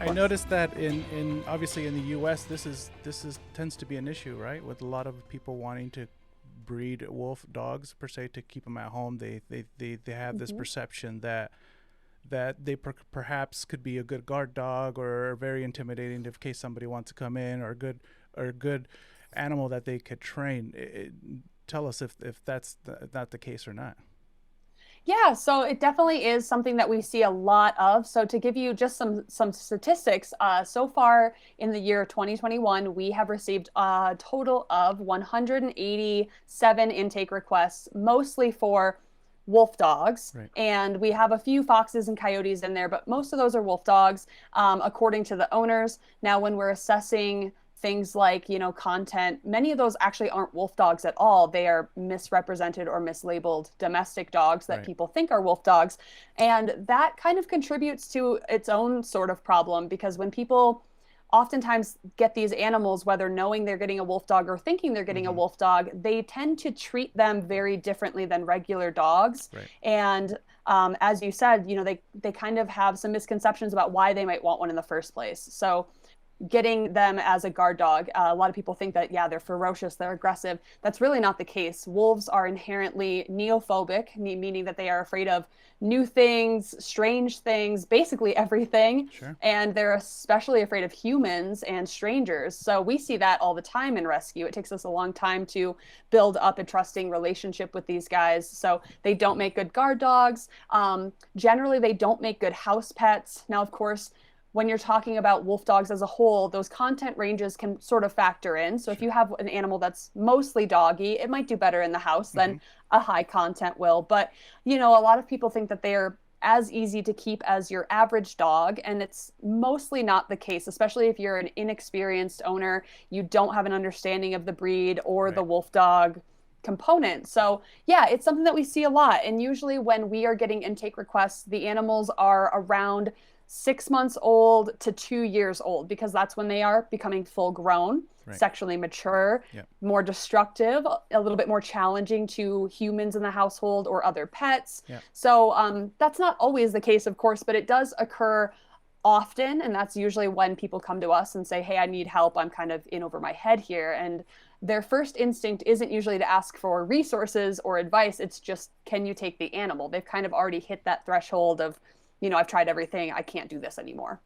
I noticed that in obviously in the U.S. this is tends to be an issue, right? With a lot of people wanting to breed wolf dogs per se to keep them at home. They have this perception that they perhaps could be a good guard dog or very intimidating in case somebody wants to come in, or a good animal that they could train. Tell us if that's not the case or not. Yeah, so it definitely is something that we see a lot of. So to give you just some statistics, so far in the year 2021, we have received a total of 187 intake requests, mostly for wolf dogs. Right. And we have a few foxes and coyotes in there, but most of those are wolf dogs, according to the owners. Now, when we're assessing things like, content, many of those actually aren't wolf dogs at all. They are misrepresented or mislabeled domestic dogs that Right. people think are wolf dogs. And that kind of contributes to its own sort of problem, because when people oftentimes get these animals, whether knowing they're getting a wolf dog or thinking they're getting a wolf dog, they tend to treat them very differently than regular dogs. Right. And as you said, they kind of have some misconceptions about why they might want one in the first place. So getting them as a guard dog, a lot of people think that, yeah, they're ferocious, they're aggressive. That's really not the case. Wolves are inherently neophobic, meaning that they are afraid of new things, strange things, basically everything. Sure. And they're especially afraid of humans and strangers. So we see that all the time in rescue. It takes us a long time to build up a trusting relationship with these guys. So they don't make good guard dogs. Generally, they don't make good house pets. Now, of course, when you're talking about wolf dogs as a whole, those content ranges can sort of factor in. So if you have an animal that's mostly doggy, it might do better in the house than a high content will. But, a lot of people think that they're as easy to keep as your average dog, and it's mostly not the case, especially if you're an inexperienced owner, you don't have an understanding of the breed or the wolf dog component. So yeah, it's something that we see a lot. And usually when we are getting intake requests, the animals are around 6 months old to 2 years old, because that's when they are becoming full grown, sexually mature, more destructive, a little bit more challenging to humans in the household or other pets. So that's not always the case, of course, but it does occur often. And that's usually when people come to us and say, hey, I need help. I'm kind of in over my head here. And their first instinct isn't usually to ask for resources or advice. It's just, can you take the animal? They've kind of already hit that threshold of, I've tried everything. I can't do this anymore.